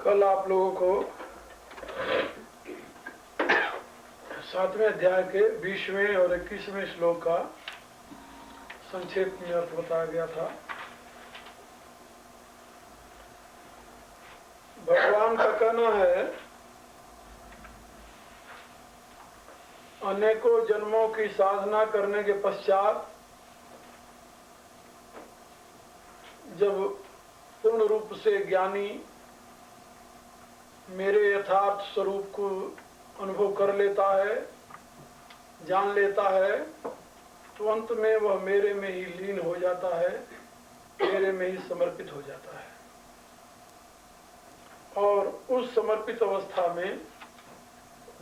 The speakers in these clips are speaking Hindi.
कल आप लोगों को 7वें अध्याय के 20वें और 21वें श्लोक का संक्षेप में अर्थ बताया गया था। भगवान का कहना है, अनेकों जन्मों की साधना करने के पश्चात जब पूर्ण रूप से ज्ञानी मेरे यथार्थ स्वरूप को अनुभव कर लेता है, जान लेता है, तो अंत में वह मेरे में ही लीन हो जाता है, मेरे में ही समर्पित हो जाता है। और उस समर्पित अवस्था में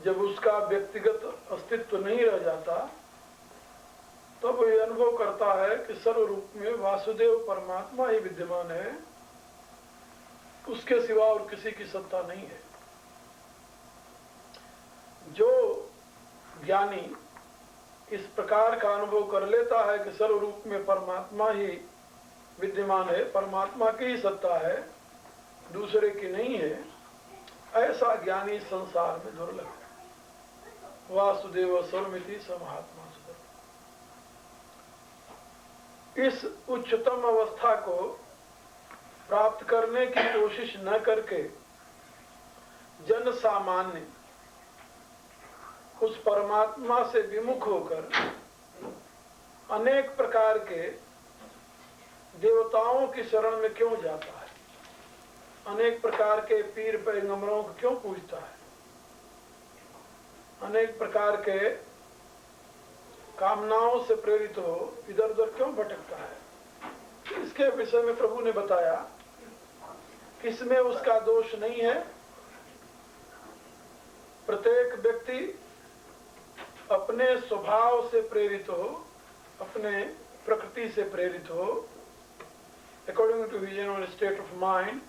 जब उसका व्यक्तिगत अस्तित्व नहीं रह जाता, तब वह अनुभव करता है कि सर्व रूप में वासुदेव परमात्मा ही विद्यमान है, उसके सिवा और किसी की सत्ता नहीं है। जो ज्ञानी इस प्रकार का अनुभव कर लेता है कि सर्व रूप में परमात्मा ही विद्यमान है, परमात्मा की ही सत्ता है, दूसरे की नहीं है, ऐसा ज्ञानी संसार में दुर्लभ है। वासुदेव सर्वमिति स महात्मा सुदर्शन। इस उच्चतम अवस्था को प्राप्त करने की कोशिश न करके जन सामान्य उस परमात्मा से विमुख होकर अनेक प्रकार के देवताओं की शरण में क्यों जाता है, अनेक प्रकार के पीर पैगंबरों को क्यों पूजता है, अनेक प्रकार के कामनाओं से प्रेरित हो इधर उधर क्यों भटकता है। इसके विषय में प्रभु ने बताया कि इसमें उसका दोष नहीं है। प्रत्येक व्यक्ति अपने स्वभाव से प्रेरित हो, अपने प्रकृति से प्रेरित हो, according to his own state of mind,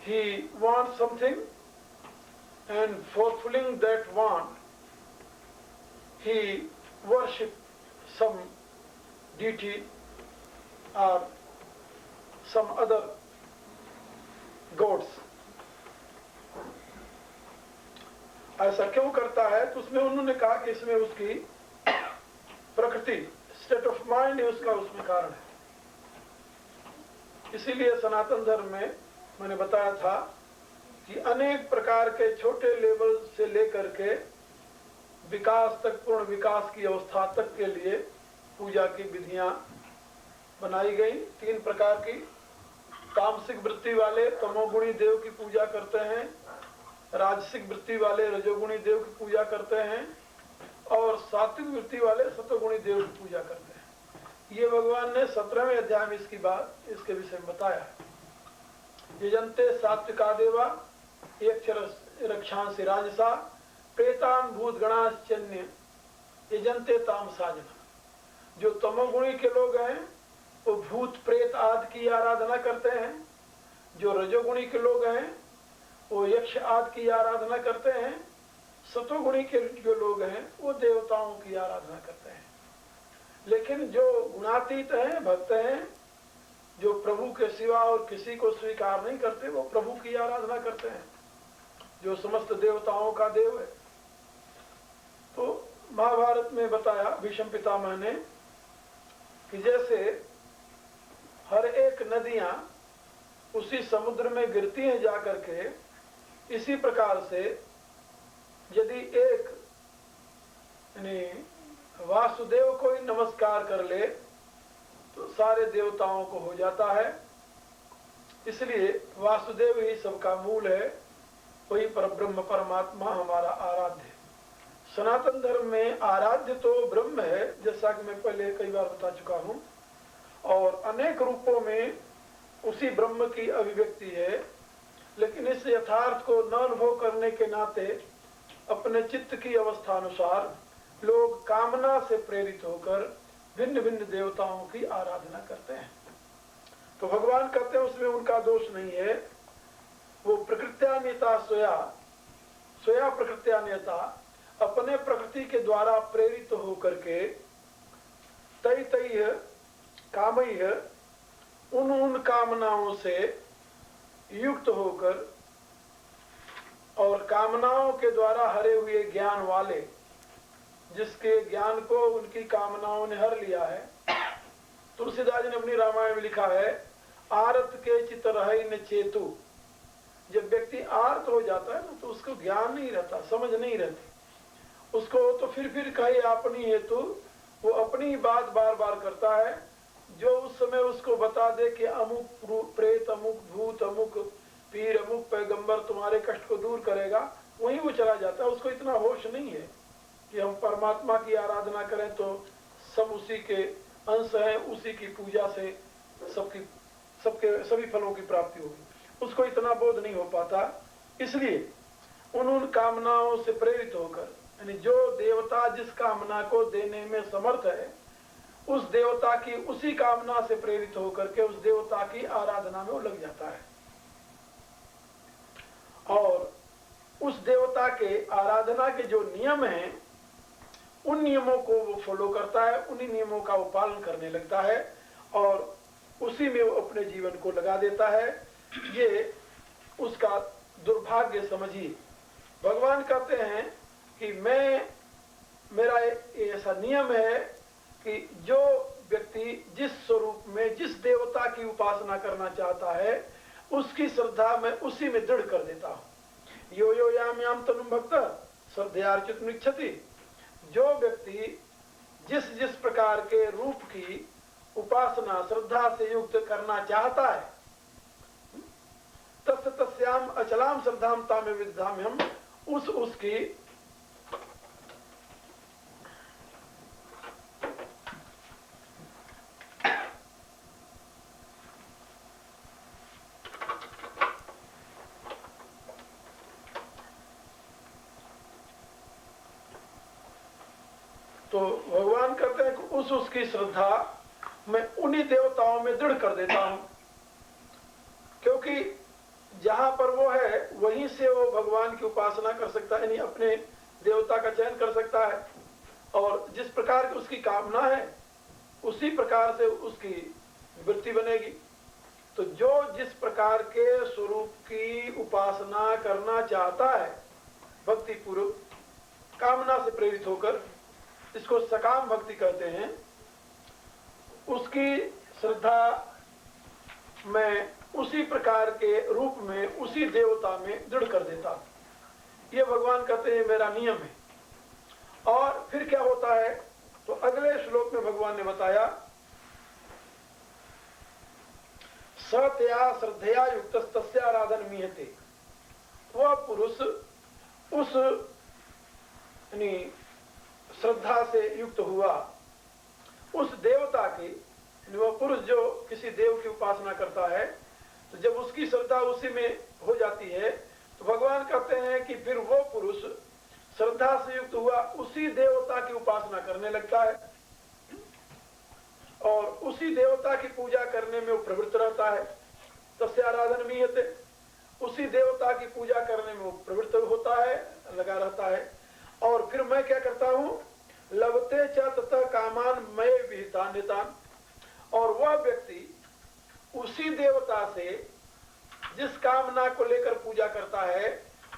he wants something and fulfilling that want he worships some deity or some other gods। ऐसा क्यों करता है? तो उसमें उन्होंने कहा कि इसमें उसकी प्रकृति, स्टेट ऑफ माइंड ही उसका उसमें कारण है। इसीलिए सनातन धर्म में मैंने बताया था कि अनेक प्रकार के छोटे लेवल से लेकर के विकास तक, पूर्ण विकास की अवस्था तक के लिए पूजा की विधियां बनाई गई। 3 प्रकार की। तामसिक वृत्ति वाले तमोगुणी देव की पूजा करते हैं, राजसिक वृत्ति वाले रजोगुणी देव की पूजा करते हैं, और सात्विक वृत्ति वाले सतोगुणी देव की पूजा करते हैं। ये भगवान ने 17वें अध्याय में इसकी बात, इसके विषय में बताया है। यजन्ते सात्विका देवा एक रक्षांसि राजसा प्रेतान भूत गणाश्चन्य यजन्ते तामसाजना। जो तमोगुणी के लोग हैं वो भूत प्रेत आदि की आराधना करते हैं, जो रजोगुणी के लोग हैं वो यक्ष आदि की आराधना करते हैं, सतोगुणी के जो लोग हैं वो देवताओं की आराधना करते हैं। लेकिन जो गुणातीत हैं, भक्त हैं, जो प्रभु के सिवा और किसी को स्वीकार नहीं करते, वो प्रभु की आराधना करते हैं, जो समस्त देवताओं का देव है। तो महाभारत में बताया भीष्म पितामह ने कि जैसे हर एक नदियां उसी समुद्र में गिरती हैं जाकर के, इसी प्रकार से यदि एक वासुदेव को ही नमस्कार कर ले तो सारे देवताओं को हो जाता है। इसलिए वासुदेव ही सबका मूल है, वही परब्रह्म परमात्मा हमारा आराध्य है। सनातन धर्म में आराध्य तो ब्रह्म है, जैसा कि मैं पहले कई बार बता चुका हूं, और अनेक रूपों में उसी ब्रह्म की अभिव्यक्ति है। लेकिन इस यथार्थ को न अनुभव करने के नाते अपने चित्त की अवस्था अनुसार लोग कामना से प्रेरित होकर भिन्न भिन्न देवताओं की आराधना करते हैं। तो भगवान कहते हैं उसमें उनका दोष नहीं है। वो प्रकृत्यान्यता स्वया प्रकृत्यान्यता, अपने प्रकृति के द्वारा प्रेरित होकर के तै कामयः उन कामनाओं से युक्त होकर और कामनाओं के द्वारा हरे हुए ज्ञान वाले, जिसके ज्ञान को उनकी कामनाओं ने हर लिया है। तुलसीदास जी ने अपनी रामायण में लिखा है, आरत के चित रहे न चेतु। जब व्यक्ति आर्त हो जाता है ना, तो उसको ज्ञान नहीं रहता, समझ नहीं रहती उसको, तो फिर कहे अपनी हेतु वो अपनी ही बात बार बार करता है। जो उस समय उसको बता दे कि अमुक प्रेत, अमुक भूत, अमुक पीर, अमुक पैगंबर तुम्हारे कष्ट को दूर करेगा, वहीं वो चला जाता है। उसको इतना होश नहीं है कि हम परमात्मा की आराधना करें तो सब उसी के अंश हैं, उसी की पूजा से सभी फलों की प्राप्ति होगी। उसको इतना बोध नहीं हो पाता। इसलिए उन कामनाओं से प्रेरित होकर, यानी जो देवता जिस कामना को देने में समर्थ है, उस देवता की उसी कामना से प्रेरित होकर के उस देवता की आराधना में वो लग जाता है और उस देवता के आराधना के जो नियम हैं उन नियमों को वो फॉलो करता है, उन्हीं नियमों का वो पालन करने लगता है और उसी में वो अपने जीवन को लगा देता है। ये उसका दुर्भाग्य समझिए। भगवान कहते हैं कि मेरा ऐसा नियम है कि जो व्यक्ति जिस स्वरूप में जिस देवता की उपासना करना चाहता है उसकी श्रद्धा मैं उसी में दृढ़ कर देता हूँ। यो यो याम याम तनु भक्त श्रद्धयार्चित निच्छति। जो व्यक्ति जिस जिस प्रकार के रूप की उपासना श्रद्धा से युक्त करना चाहता है, तस् तस्याम अचलाम श्रद्धाम तामे विद्धाम, हम उसकी तो भगवान कहते हैं कि उसकी श्रद्धा मैं उन्हीं देवताओं में दृढ़ कर देता हूं, क्योंकि जहां पर वो है वहीं से वो भगवान की उपासना कर सकता है, यानी अपने देवता का चयन कर सकता है और जिस प्रकार की उसकी कामना है उसी प्रकार से उसकी वृत्ति बनेगी। तो जो जिस प्रकार के स्वरूप की उपासना करना चाहता है भक्ति पूर्वक कामना से प्रेरित होकर, इसको सकाम भक्ति कहते हैं, उसकी श्रद्धा मैं उसी प्रकार के रूप में उसी देवता में दृढ़ कर देता हूं। ये भगवान कहते हैं मेरा नियम है। और फिर क्या होता है, तो अगले श्लोक में भगवान ने बताया, सत्या श्रद्धया युक्त तस्य आराधन मीयते। वह पुरुष उस श्रद्धा से युक्त हुआ उस देवता की, वह पुरुष जो किसी देव की उपासना करता है, तो जब उसकी श्रद्धा उसी में हो जाती है तो भगवान कहते हैं कि फिर वो पुरुष श्रद्धा से युक्त हुआ उसी देवता की उपासना करने लगता है और उसी देवता की पूजा करने में वो प्रवृत्त रहता है। तस्य आराधन मीयते, उसी देवता की पूजा करने में वो प्रवृत्त होता है, लगा रहता है। और फिर मैं क्या करता हूँ, लभते च ततः कामान मय विहितान नितान। और वह व्यक्ति उसी देवता से जिस कामना को लेकर पूजा करता है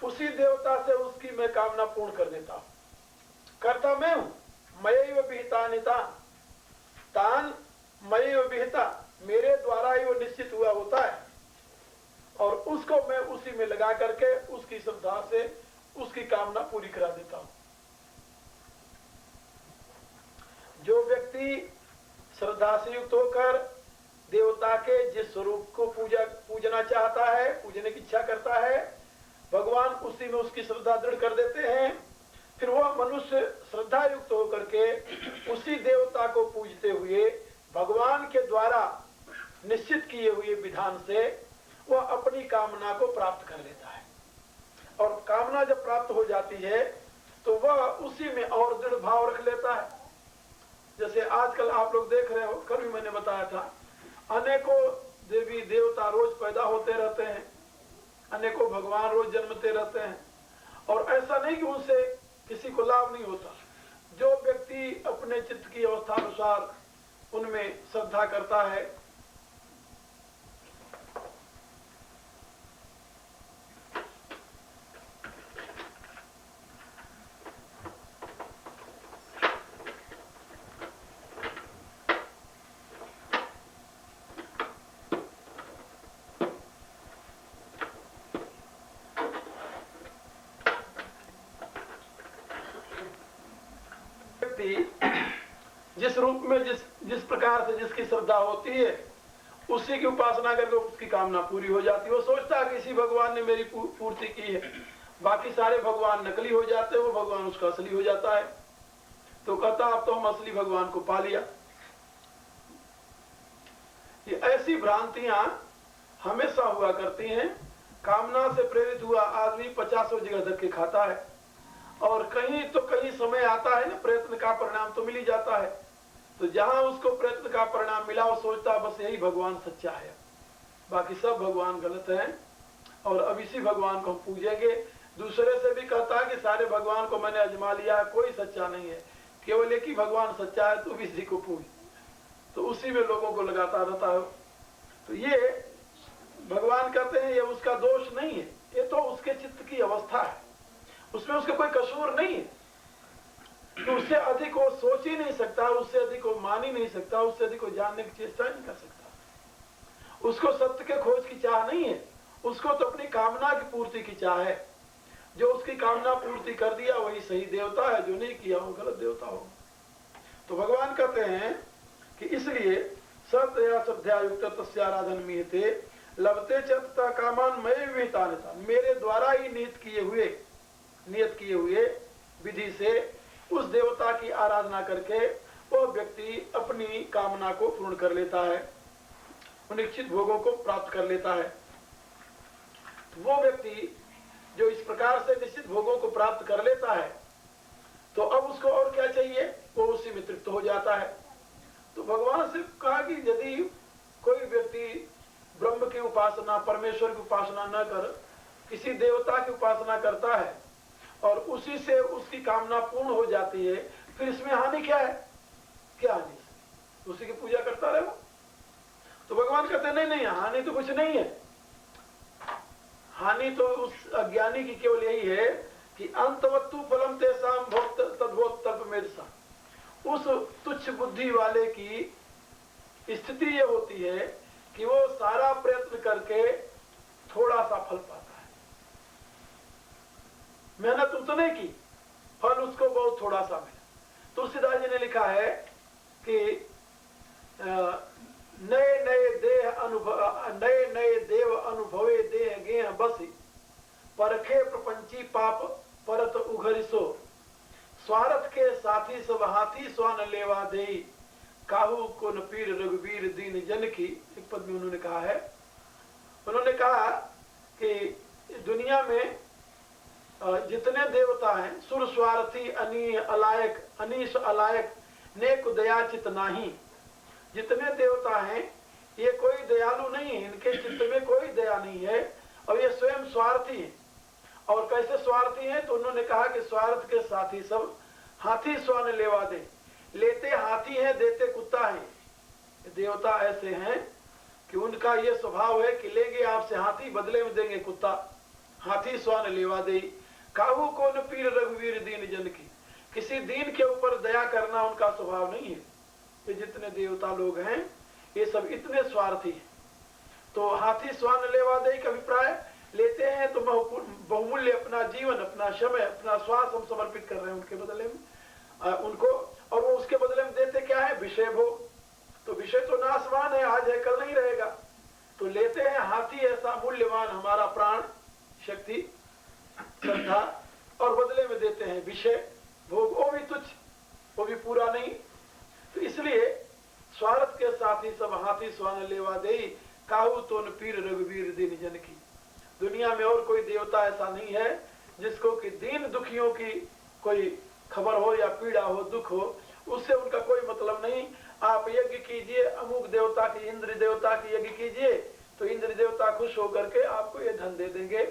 उसी देवता से उसकी मैं कामना पूर्ण कर देता हूँ। करता मैं हूँ, मयैव विहिता नितान तान मयैव विहिता, मेरे द्वारा ही वो निश्चित हुआ होता है और उसको मैं उसी में लगा करके उसकी श्रद्धा से उसकी कामना पूरी करा देता हूँ। जो व्यक्ति श्रद्धा से युक्त होकर देवता के जिस स्वरूप को पूजना चाहता है, पूजने की इच्छा करता है, भगवान उसी में उसकी श्रद्धा दृढ़ कर देते हैं। फिर वह मनुष्य श्रद्धा युक्त होकर के उसी देवता को पूजते हुए भगवान के द्वारा निश्चित किए हुए विधान से वह अपनी कामना को प्राप्त कर लेता है। और कामना जब प्राप्त हो जाती है तो वह उसी में और दृढ़ भाव रख लेता है। जैसे आजकल आप लोग देख रहे हो, कल भी मैंने बताया था, अनेकों देवी देवता रोज पैदा होते रहते हैं, अनेकों भगवान रोज जन्मते रहते हैं और ऐसा नहीं कि उनसे किसी को लाभ नहीं होता। जो व्यक्ति अपने चित्त की अवस्था अनुसार उनमें श्रद्धा करता है व्यक्ति जिस रूप में जिस प्रकार से जिसकी श्रद्धा होती है उसी की उपासना करके उसकी कामना पूरी हो जाती है। वो सोचता है कि इसी भगवान ने मेरी पूर्ति की है, बाकी सारे भगवान नकली हो जाते हैं, वो भगवान उसका असली हो जाता है। तो कहता अब तो हम असली भगवान को पा लिया। ये ऐसी भ्रांतियां हमेशा हुआ करती हैं। कामना से प्रेरित हुआ आदमी 50 जगह धक्के खाता है, और कहीं तो कहीं समय आता है ना, प्रयत्न का परिणाम तो मिल ही जाता है। तो जहां उसको प्रयत्न का परिणाम मिला वो सोचता बस यही भगवान सच्चा है, बाकी सब भगवान गलत हैं और अब इसी भगवान को हम पूजेंगे। दूसरे से भी कहता है कि सारे भगवान को मैंने अजमा लिया, कोई सच्चा नहीं है, केवल एक ही भगवान सच्चा है, तो भी इसी को पूज। तो उसी में लोगों को लगाता रहता है। तो ये भगवान कहते हैं ये उसका दोष नहीं है, ये तो उसके चित्त की अवस्था है, उसमें उसका कोई कसूर नहीं है। तो उससे अधिक वो सोच ही नहीं सकता, उससे अधिक वो मान ही नहीं सकता, उससे अधिक वो जानने की चेष्टा नहीं कर सकता। उसको सत्य के खोज की चाह नहीं है, उसको तो अपनी कामना की पूर्ति की चाह है। जो उसकी कामना पूर्ति कर दिया वही सही देवता है, जो नहीं किया वो गलत देवता हो। तो भगवान कहते हैं कि इसलिए सत्या श्रद्धा युक्त तस्याराधन मीहते लभते चतता कामान मय विहितान्यथा, मेरे द्वारा ही नियत किए हुए विधि से उस देवता की आराधना करके वह व्यक्ति अपनी कामना को पूर्ण कर लेता है, निश्चित भोगों को प्राप्त कर लेता है। तो वो व्यक्ति जो इस प्रकार से निश्चित भोगों को प्राप्त कर लेता है, तो अब उसको और क्या चाहिए, वो उसी में तृप्त हो जाता है। तो भगवान से कहा कि यदि कोई व्यक्ति ब्रह्म की उपासना, परमेश्वर की उपासना न कर किसी देवता की उपासना करता है और उसी से उसकी कामना पूर्ण हो जाती है, फिर इसमें हानि क्या है? क्या हानि? उसी की पूजा करता रहे। तो भगवान कहते नहीं नहीं, हानि तो कुछ नहीं है। हानि तो उस अज्ञानी की केवल यही है कि अंतवत्तु फलम तेषां भोक्त तद्भोक्तव्यमेधसा, उस तुच्छ बुद्धि वाले की स्थिति ये होती है कि वो सारा प्रयत्न करके थोड़ा सा फल पाता है। मेहनत उसने की, फल उसको बहुत थोड़ा सा मिला। तुलसीदास जी ने लिखा है कि नए नए देव अनुभवे देह गेह बसी, परखे प्रपंची पाप परत उघरिसो, स्वार्थ के साथी सब हाथी स्वान लेवा देई, काहू कुन पीर रघुवीर दीन जन की। एक पद में उन्होंने कहा है, उन्होंने कहा कि दुनिया में जितने देवता हैं, सुर स्वार्थी अनीश अलायक नेक दयाचित नाही, जितने देवता हैं ये कोई दयालु नहीं है, इनके चित्त में कोई दया नहीं है और ये स्वयं स्वार्थी है। और कैसे स्वार्थी हैं? तो उन्होंने कहा कि स्वार्थ के साथी सब हाथी स्वान लेवा दे, लेते हाथी है देते कुत्ता है। देवता ऐसे हैं कि उनका ये स्वभाव है कि लेंगे आपसे हाथी, बदले में देंगे कुत्ता। हाथी स्वान लेवा दे, काहू कौन पीर रघुवीर दीन जन की, किसी दीन के ऊपर दया करना उनका स्वभाव नहीं है। ये जितने देवता लोग हैं ये सब इतने स्वार्थी हैं। तो हाथी स्वान लेवा दे का अभिप्राय, लेते हैं तो बहुमूल्य अपना जीवन, अपना समय, अपना श्वास हम समर्पित कर रहे हैं उनके बदले में उनको, और वो उसके बदले में देते क्या है? विषय भोग। तो विषय तो नाशवान है, आज है कल नहीं रहेगा। तो लेते हैं हाथी ऐसा मूल्यवान हमारा प्राण, शक्ति, श्रद्धा, और बदले में देते हैं विषय भोग, वो भी तुच्छ, वो भी पूरा नहीं। तो इसलिए स्वार्थ के साथी सब हाथी स्वान लेवा देई, काहू तोन पीर रघुवीर दीन जन की। दुनिया में और कोई देवता ऐसा नहीं है जिसको कि दीन दुखियों की कोई खबर हो या पीड़ा हो, दुख हो, उससे उनका कोई मतलब नहीं। आप यज्ञ कीजिए, अमुक देवता की, इंद्र देवता की यज्ञ कीजिए, तो इंद्र देवता खुश होकर के आपको ये धन दे देंगे।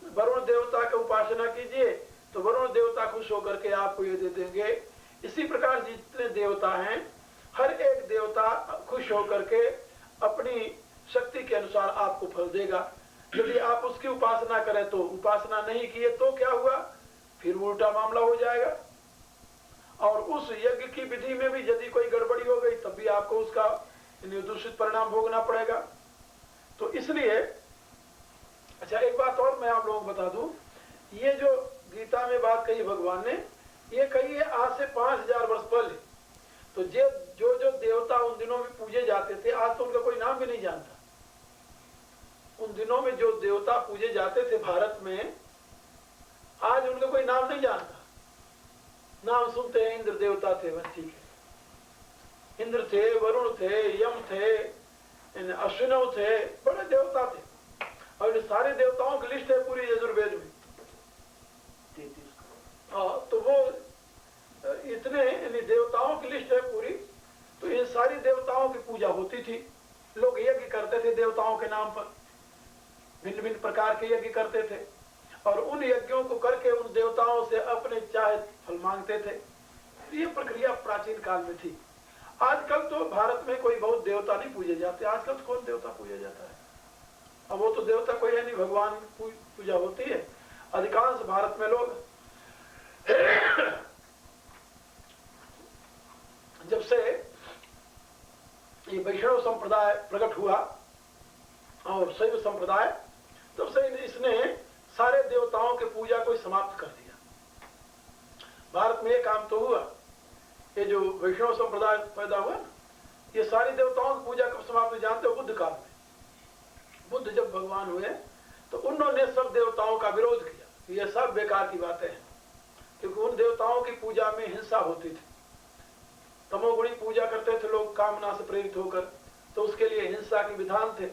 वरुण देवता की उपासना कीजिए तो वरुण देवता खुश होकर के आपको ये दे देंगे। इसी प्रकार जितने देवता हैं, हर एक देवता खुश होकर के अपनी शक्ति के अनुसार आपको फल देगा। यदि आप उसकी उपासना करें तो, उपासना नहीं किए तो क्या हुआ? फिर उल्टा मामला हो जाएगा। और उस यज्ञ की विधि में भी यदि कोई गड़बड़ी हो गई तब भी आपको उसका दूषित परिणाम भोगना पड़ेगा। तो इसलिए अच्छा, एक बात और मैं आप लोगों को बता दूं, ये जो गीता में बात कही भगवान ने ये कहिए आज से 5000 वर्ष पहले। तो जो देवता उन दिनों में पूजे जाते थे, आज तो उनका कोई नाम भी नहीं जानता। उन दिनों में जो देवता पूजे जाते थे भारत में, आज उनका कोई नाम नहीं जानता। नाम सुनते हैं, इंद्र देवता थे, बस ठीक है। इंद्र थे, वरुण थे, यम थे, अश्विनव थे, बड़े देवता थे। और इन सारे देवताओं की लिस्ट है पूरी यजुर्वेद में। हाँ, तो वो इतने देवताओं की लिस्ट है पूरी। तो इन सारी देवताओं की पूजा होती थी। लोग यज्ञ करते थे देवताओं के नाम पर, भिन्न भिन्न प्रकार के यज्ञ करते थे, और उन यज्ञों को करके उन देवताओं से अपने चाहे फल मांगते थे। ये प्रक्रिया प्राचीन काल में थी। आजकल तो भारत में कोई बहुत देवता नहीं पूजे जाते। आजकल तो कौन देवता पूजा जाता है? अब वो तो देवता कोई है नहीं, भगवान पूजा होती है। अधिकांश भारत में लोग जब से ये वैष्णव संप्रदाय प्रकट हुआ और शैव संप्रदाय, तब से इसने सारे देवताओं के पूजा को समाप्त कर दिया। भारत में ये काम तो हुआ, ये जो वैष्णव संप्रदाय पैदा हुआ, ये सारी देवताओं की पूजा कब समाप्त हुई जानते हो? बुद्ध काल में। बुद्ध जब भगवान हुए तो उन्होंने सब देवताओं का विरोध किया। ये सब बेकार की बातें हैं, क्योंकि उन देवताओं की पूजा में हिंसा होती थी। तमोगुणी पूजा करते थे लोग कामना से प्रेरित होकर, तो उसके लिए हिंसा के विधान थे।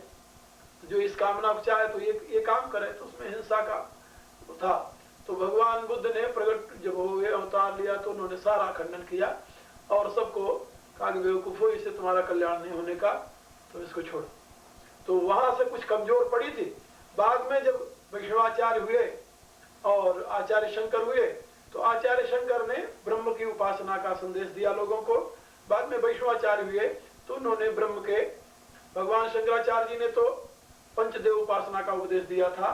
जो इस कामना को चाहे तो ये काम करे, तो उसमें हिंसा का था। तो भगवान बुद्ध ने प्रकट जब हुए, अवतार लिया, तो उन्होंने सारा खंडन किया और सबको कहा कि बेवकूफो, इससे तुम्हारा कल्याण नहीं होने का, तो इसको छोड़ो। तो वहां से कुछ कमजोर पड़ी थी। बाद में जब वैष्णवाचार्य हुए और आचार्य शंकर हुए, तो आचार्य शंकर ने ब्रह्म की उपासना का संदेश दिया लोगों को। बाद में वैष्णवाचार्य हुए तो उन्होंने ब्रह्म के, भगवान शंकराचार्य जी ने तो पंचदेव उपासना का उपदेश दिया था।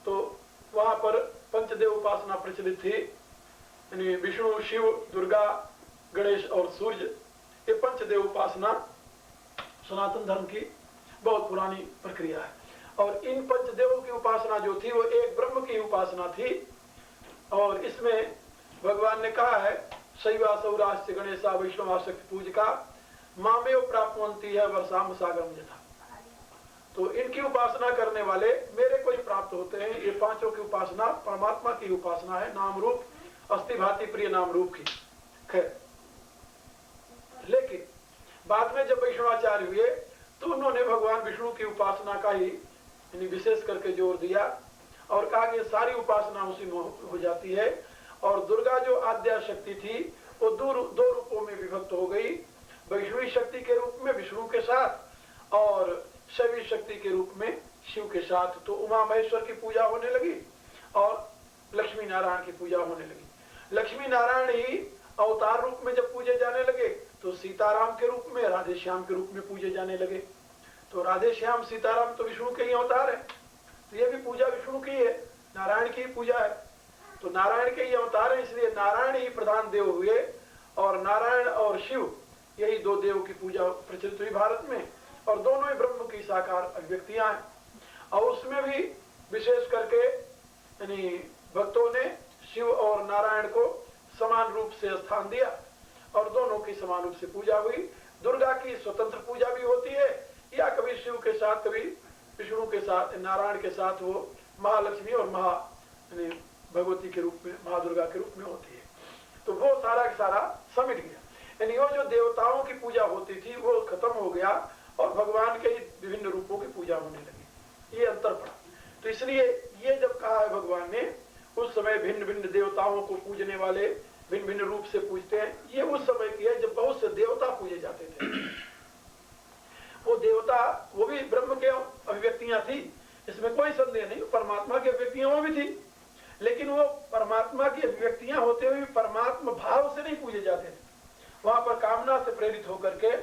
तो वहां पर पंचदेव उपासना प्रचलित थी, यानी विष्णु, शिव, दुर्गा, गणेश और सूर्य। ये पंचदेव उपासना सनातन धर्म की बहुत पुरानी प्रक्रिया है। और इन पंचदेवों की उपासना जो थी वो एक ब्रह्म की उपासना थी। और इसमें भगवान ने कहा है, शैवा सौराष्ट्र गणेशा वैष्णवा शक्ति पूजिका मामेव प्राप्तवंती है वर्षाम सागरम यथा। तो इनकी उपासना करने वाले मेरे को ही प्राप्त होते हैं। ये पांचों की उपासना परमात्मा की उपासना है, नाम रूप अस्थि भांति प्रिय नाम रूप की। खैर, लेकिन बाद में जब वैष्णवाचार्य हुए तो उन्होंने भगवान विष्णु की उपासना का ही विशेष करके जोर दिया और कहा कि सारी उपासना उसी में हो जाती है। और दुर्गा जो आद्या शक्ति थी वो दो रूपों में विभक्त हो गई, वैष्णवी शक्ति के रूप में विष्णु के साथ और शैवी शक्ति के रूप में शिव के साथ। तो उमा महेश्वर की पूजा होने लगी और लक्ष्मी नारायण की पूजा होने लगी। लक्ष्मी नारायण ही अवतार रूप में जब पूजे जाने लगे तो सीताराम के रूप में, राधे श्याम के रूप में पूजे जाने लगे। तो राधे श्याम सीताराम तो विष्णु के ही अवतार है, तो ये भी पूजा विष्णु की है, नारायण की पूजा है। तो नारायण के ही अवतार है, इसलिए नारायण ही प्रधान देव हुए। और नारायण और शिव यही दो देव की पूजा प्रचलित हुई भारत में, और दोनों ही ब्रह्म की साकार अभिव्यक्तियां हैं। और उसमें भी विशेष करके यानी भक्तों ने शिव और नारायण को समान रूप से स्थान दिया और दोनों की समान रूप से पूजा हुई। दुर्गा की स्वतंत्र पूजा भी होती है, या कभी शिव के साथ, कभी विष्णु के साथ, नारायण के साथ वो महालक्ष्मी और भगवती के रूप में, महादुर्गा के रूप में होती है। तो वो सारा का सारा समिट गया। यानी वो जो देवताओं की पूजा होती थी वो खत्म हो गया और भगवान के विभिन्न रूपों की पूजा होने लगी। ये अंतर पड़ा। तो इसलिए ये जब कहा है भगवान ने, उस समय भिन्न भिन्न देवताओं को पूजने वाले भिन्न भिन्न रूप से पूजते हैं, ये उस समय की है जब बहुत से देवता पूजे जाते थे। वो देवता, वो भी ब्रह्म के अभिव्यक्तियां थी, इसमें कोई संदेह नहीं, परमात्मा की अभिव्यक्तियां वो भी थी। लेकिन वो परमात्मा की अभिव्यक्तियां होते हुए परमात्मा भाव से नहीं पूजे जाते थे। वहां पर कामना से प्रेरित होकर के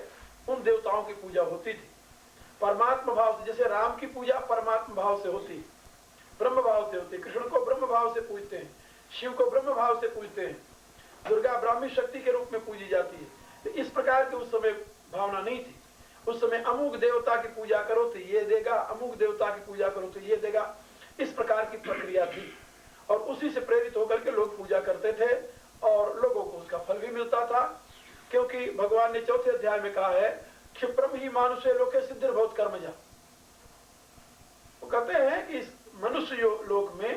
उन देवताओं की पूजा होती थी परमात्मा भाव से। जैसे राम की पूजा परमात्मा भाव से होती, ब्रह्म भाव से होती, कृष्ण को ब्रह्म भाव से पूजते हैं, शिव को ब्रह्म भाव से पूजते हैं, दुर्गा ब्राह्मी शक्ति के रूप में पूजी जाती है। तो इस प्रकार की उस समय भावना नहीं थी। उस समय अमुक देवता की पूजा करो तो ये देगा, अमुक देवता की पूजा करो तो ये देगा, इस प्रकार की प्रक्रिया थी। और उसी से प्रेरित होकर के लोग पूजा करते थे तभी मिलता था क्योंकि भगवान ने चौथे अध्याय में कहा है क्षिप्रम ही मानुषे लोके सिद्धिर्भवत कर्मजा। वो कहते हैं कि इस मनुष्य लोक में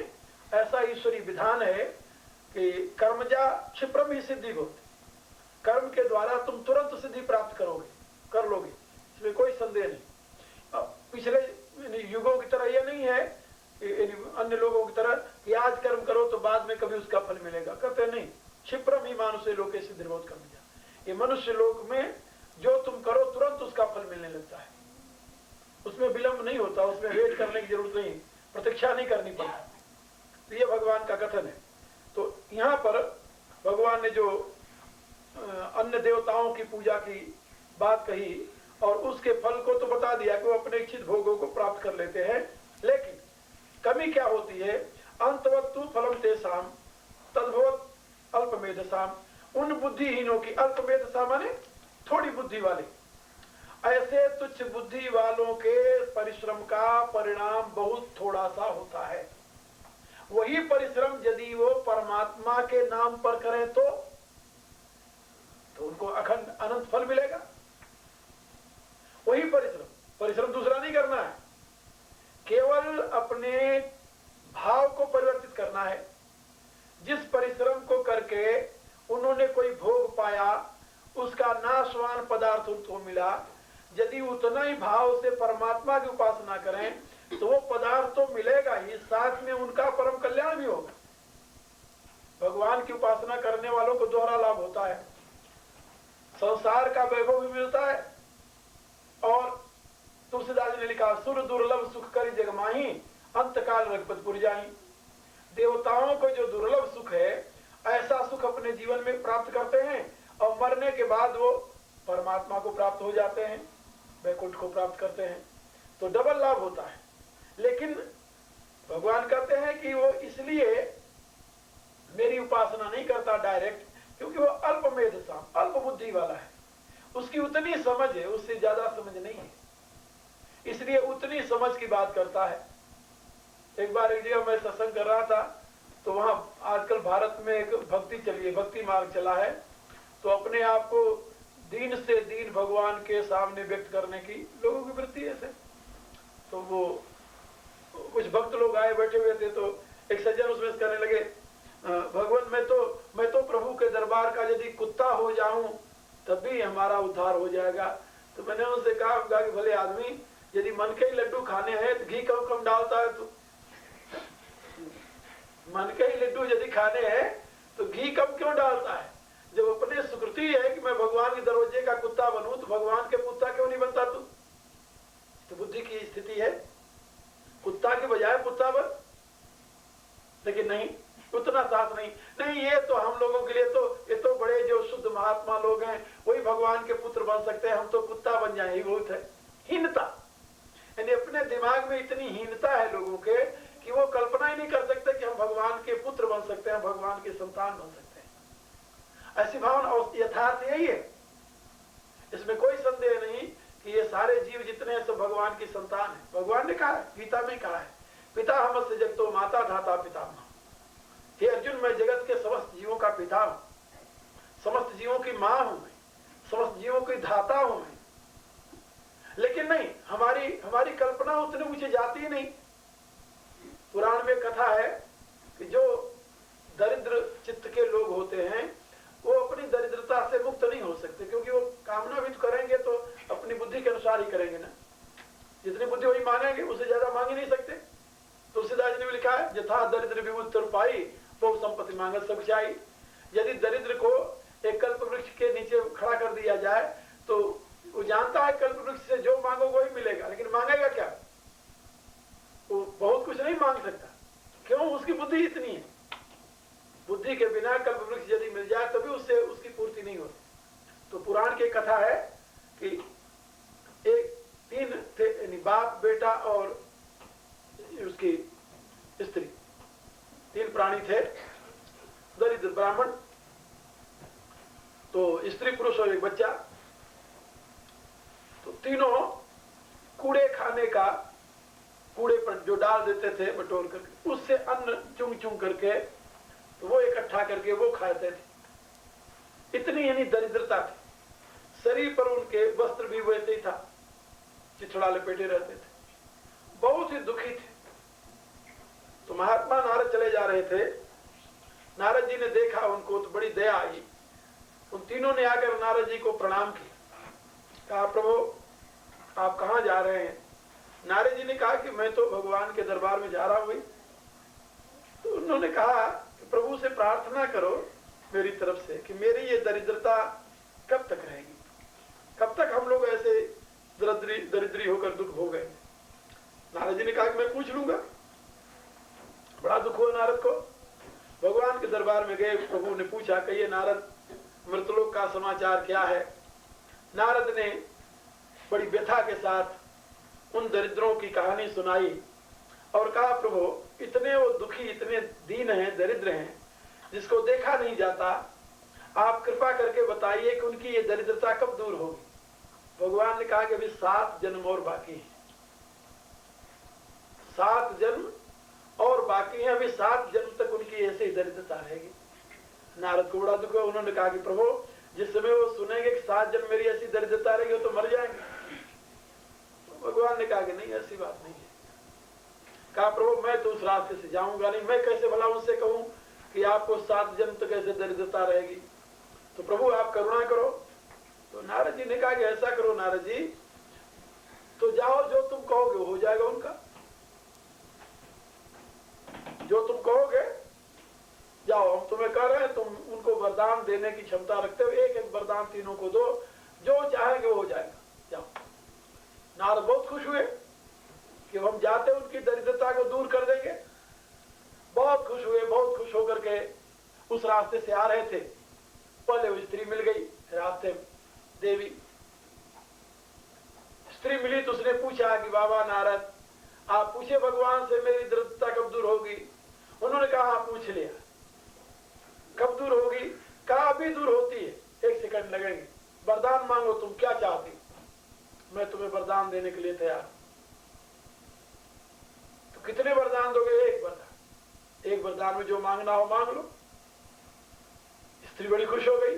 ऐसा ईश्वरीय विधान है कि कर्मजा क्षिप्रम ही सिद्धि होती, कर्म के द्वारा तुम तुरंत सिद्धि प्राप्त कर लोगे, इसमें कोई संदेह नहीं। पिछले युगों की तरह यह नहीं है अन्य लोगों की तरह कि आज कर्म करो तो बाद में कभी उसका फल मिलेगा, कहते नहीं, क्षिप्रम ही मानुषे लोके सिद्धिर्भवत कर्मजा। ये मनुष्य लोक में जो तुम करो तुरंत उसका फल मिलने लगता है, उसमें विलंब नहीं होता, उसमें वेट करने की जरूरत नहीं, प्रतीक्षा नहीं करनी पड़ती। तो ये भगवान का कथन है। तो यहाँ पर भगवान ने जो अन्य देवताओं की पूजा की बात कही और उसके फल को तो बता दिया कि वो अपने इच्छित भोगों को प्राप्त कर लेते हैं, लेकिन कमी क्या होती है, अंतवत्तु फलम तेषाम तद्भवत अल्पमेधसाम, उन बुद्धिहीनों की, अल्पमेधसाम माने थोड़ी बुद्धि वाले, ऐसे तुच्छ बुद्धि वालों के परिश्रम का परिणाम बहुत थोड़ा सा होता है। वही परिश्रम यदि वो परमात्मा के नाम पर करें तो उनको अखंड अनंत फल मिलेगा। वही परिश्रम दूसरा नहीं करना है, केवल अपने भाव को परिवर्तित करना है। जिस परिश्रम को करके उन्होंने कोई भोग पाया, उसका नाशवान पदार्थ उनको मिला, यदि उतना ही भाव से परमात्मा की उपासना करें तो वो पदार्थ तो मिलेगा ही, साथ में उनका परम कल्याण भी होगा। भगवान की उपासना करने वालों को दोहरा लाभ होता है, संसार का वैभव भी मिलता है और तुलसीदास जी ने लिखा सुर दुर्लभ सुख करी जगमाही अंतकाल रघुपतपुर जाई। देवताओं को जो दुर्लभ सुख है ऐसा सुख अपने जीवन में प्राप्त करते हैं और मरने के बाद वो परमात्मा को प्राप्त हो जाते हैं, वैकुंठ को प्राप्त करते हैं, तो डबल लाभ होता है। लेकिन भगवान कहते हैं कि वो इसलिए मेरी उपासना नहीं करता डायरेक्ट क्योंकि वो अल्पमेधसाम, अल्प बुद्धि वाला है, उसकी उतनी समझ है, उससे ज्यादा समझ नहीं है, इसलिए उतनी समझ की बात करता है। एक बार एक जगह मैं सत्संग कर रहा था तो वहां आजकल भारत में एक भक्ति चली है, भक्ति मार्ग चला है, तो अपने आप को दीन से दीन भगवान के सामने व्यक्त करने की लोगों की वृत्ति है ऐसे। तो वो कुछ भक्त लोग आए बैठे हुए थे, तो एक सज्जन उसमें कहने लगे भगवान मैं तो प्रभु के दरबार का यदि कुत्ता हो जाऊं तब भी हमारा उद्धार हो जाएगा। तो मैंने उनसे कहा कि भले आदमी, यदि मन के ही लड्डू खाने हैं तो घी कम कम डालता है, तो मन के ही लड्डू यदि खाने हैं तो घी कम क्यों डालता है? जब अपने सुकृति है कि मैं भगवान के दरवाजे का कुत्ता बनूं तो भगवान के कुत्ता क्यों नहीं बनता तू? तो बुद्धि की स्थिति है, कुत्ता के बजाय कुत्ता बन। लेकिन नहीं, उतना साथ नहीं, ये तो हम लोगों के लिए तो, ये तो बड़े जो शुद्ध महात्मा लोग हैं वही भगवान के पुत्र बन सकते हैं, हम तो कुत्ता बन जाए, बहुत है हीनता। यानी अपने दिमाग में इतनी हीनता है लोगों के कि वो कल्पना ही नहीं कर सकते कि हम भगवान के पुत्र बन सकते हैं, भगवान के संतान बन सकते हैं। ऐसी भावना और यथार्थ यही है, इसमें कोई संदेह नहीं कि ये सारे जीव जितने हैं सब भगवान की संतान है। भगवान ने कहा है, गीता में कहा है, पिता हमसे जगतो माता धाता पितामह। हे अर्जुन, मैं जगत के समस्त जीवों का पिता हूं, समस्त जीवों की मां हूं मैं, समस्त जीवों की धाता हूं मैं। लेकिन नहीं, हमारी कल्पना उतनी ऊंची जाती ही नहीं। पुराण में कथा है कि जो दरिद्र चित्त के लोग होते हैं वो अपनी दरिद्रता से मुक्त नहीं हो सकते, क्योंकि वो कामना भी तो करेंगे तो अपनी बुद्धि के अनुसार ही करेंगे ना, जितनी बुद्धि वही मांगेंगे, उससे ज्यादा मांग ही नहीं सकते। तुलसीदास जी ने भी लिखा है, यथा दरिद्र विमुक्त पाई बहु संपत्ति मांगत सब चाही। यदि दरिद्र को एक कल्प वृक्ष के नीचे खड़ा कर दिया जाए तो वो जानता है कल्प वृक्ष से जो मांगो वही मिलेगा, लेकिन मांगेगा क्या? वो बहुत कुछ नहीं मांग सकता। क्यों? उसकी बुद्धि इतनी है। बुद्धि के बिना कल्प वृक्ष यदि मिल जाए तभी उससे उसकी पूर्ति नहीं होती। तो पुराण की कथा है कि एक तीन थे, बाप बेटा और उसकी स्त्री, तीन प्राणी थे, दरिद्र ब्राह्मण, तो स्त्री पुरुष और एक बच्चा। तो तीनों कूड़े खाने का, कूड़े पर जो डाल देते थे बटोर करके, उससे अन्न चुंग चुंग करके तो वो इकट्ठा करके वो खाते थे। इतनी यानी दरिद्रता थी। शरीर पर उनके वस्त्र भी वैसे ही था, चिथड़ा लपेटे रहते थे, बहुत ही दुखी थे। तो महात्मा नारद चले जा रहे थे। नारद जी ने देखा उनको तो बड़ी दया आई। उन तीनों ने आकर नारद जी को प्रणाम किया, कहा प्रभु आप कहाँ जा रहे हैं? नारद जी ने कहा कि मैं तो भगवान के दरबार में जा रहा हूँ। तो उन्होंने कहा कि प्रभु से प्रार्थना करो मेरी तरफ से कि मेरी ये दरिद्रता कब तक रहेगी, कब तक हम लोग ऐसे दरिद्री होकर दुख भोगेंगे। नारद जी ने कहा कि मैं पूछ लूंगा। बड़ा दुख हुआ नारद को। भगवान के दरबार में गए, प्रभु ने पूछा कहिए नारद मृतलोक का समाचार क्या है? नारद ने बड़ी व्यथा के साथ उन दरिद्रों की कहानी सुनाई और कहा प्रभु इतने वो दुखी, इतने दीन हैं, दरिद्र हैं, जिसको देखा नहीं जाता, आप कृपा करके बताइए कि उनकी ये दरिद्रता कब दूर होगी। भगवान ने कहा कि अभी 7 जन्म और बाकी है, 7 जन्म और बाकी है, अभी 7 जन्म तक उनकी ऐसे ही दरिद्रता रहेगी। नारद को बड़ा दुख हुआ। उन्होंने कहा कि प्रभु जिस समय वो सुनेंगे कि 7 जन्म मेरी ऐसी दरिद्रता रहेगी वो तो मर जाएंगे। तो भगवान ने कहा कि नहीं ऐसी बात नहीं है। कहा प्रभु मैं तो उस रास्ते से जाऊंगा नहीं, मैं कैसे भला उनसे कहूं कि आपको 7 जन्म तक ऐसे दरिद्रता रहेगी। तो प्रभु आप करुणा करो। तो नारद जी ने कहा कि ऐसा करो नारद जी, तो जाओ जो तुम कहोगे वो हो जाएगा उनका, जो तुम कहोगे जाओ, हम तुम्हें कह रहे हैं, तुम उनको वरदान देने की क्षमता रखते हो, एक एक वरदान तीनों को दो, जो चाहेंगे वो हो जाएगा, जाओ। नारद बहुत खुश हुए कि हम जाते उनकी दरिद्रता को दूर कर देंगे। बहुत खुश हुए, बहुत खुश होकर के उस रास्ते से आ रहे थे। पहले वो स्त्री मिल गई रास्ते में, देवी स्त्री मिली तो उसने पूछा कि बाबा नारद आप पूछे भगवान से मेरी दरिद्रता कब दूर होगी? उन्होंने कहा हाँ पूछ लिया। कब दूर होगी? कहा अभी दूर होती है, 1 सेकंड लगेंगे। वरदान मांगो, तुम क्या चाहती? मैं तुम्हें वरदान देने के लिए तैयार। तो कितने वरदान दोगे? 1 वरदान। 1 वरदान में जो मांगना हो मांग लो। स्त्री बड़ी खुश हो गई।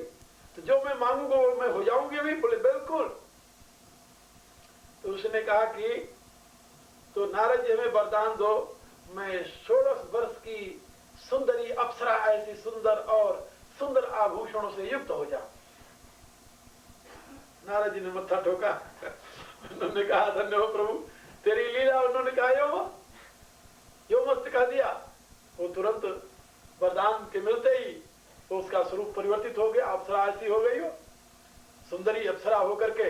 तो जो मैं मांगूंगा वो मैं हो जाऊंगी अभी? बोले बिल्कुल। तो उसने कहा कि तो नारद जी हमें वरदान दो, मैं 16 वर्ष की सुंदरी अप्सरा ऐसी सुंदर और सुंदर आभूषणों से युक्त हो जाऊं। नारद जी ने मत्था ठोका। उन्होंने कहा धन्य हो प्रभु तेरी लीला। उन्होंने कहा यो मस्त कह दिया। वो तुरंत वरदान के मिलते ही तो उसका स्वरूप परिवर्तित हो गया, अप्सरा ऐसी हो गई हो, सुंदरी अप्सरा होकर के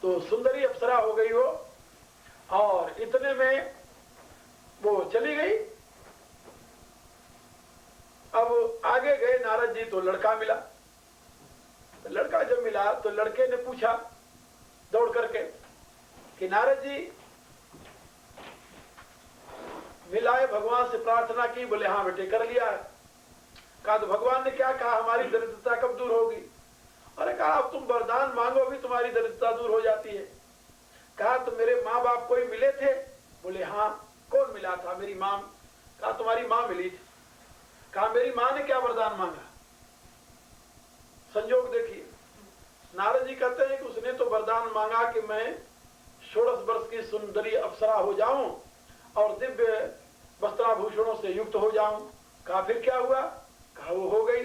तो सुंदरी अप्सरा हो गई हो। और इतने में वो चली गई। अब आगे गए नारद जी तो लड़का मिला। तो लड़का जब मिला तो लड़के ने पूछा दौड़ करके कि नारद जी मिलाए, भगवान से प्रार्थना की? बोले हाँ बेटे कर लिया है। कहा तो भगवान ने क्या कहा हमारी दरिद्रता कब दूर होगी? अरे कहा अब तुम वरदान मांगो भी तुम्हारी दरिद्रता दूर हो जाती है। कहा तो मेरे माँ बाप कोई मिले थे? बोले हाँ। कौन मिला था? मेरी माँ। कहा तुम्हारी माँ मिली थी। कहा मेरी माँ ने क्या वरदान मांगा? संयोग देखिए, नारद जी कहते हैं कि उसने तो वरदान मांगा कि मैं 16 वर्ष की सुंदरी अप्सरा हो जाऊं और दिव्य वस्त्राभूषणों से युक्त हो जाऊं। कहा फिर क्या हुआ? कहा वो हो गई।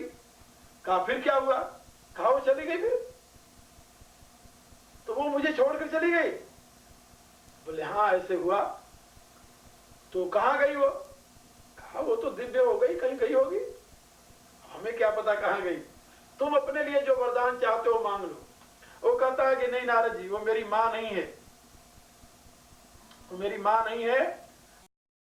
कहा फिर क्या हुआ? कहा वो चली गई। फिर तो वो मुझे छोड़कर चली गई। बोले हाँ ऐसे हुआ। तो कहाँ गई वो? कहा वो तो दिव्य हो गई, कहीं गई होगी, हमें क्या पता कहाँ गई। तुम अपने लिए जो वरदान चाहते हो मांग लो। वो कहता है कि नहीं नारद जी वो मेरी माँ नहीं है, वो मेरी माँ नहीं है,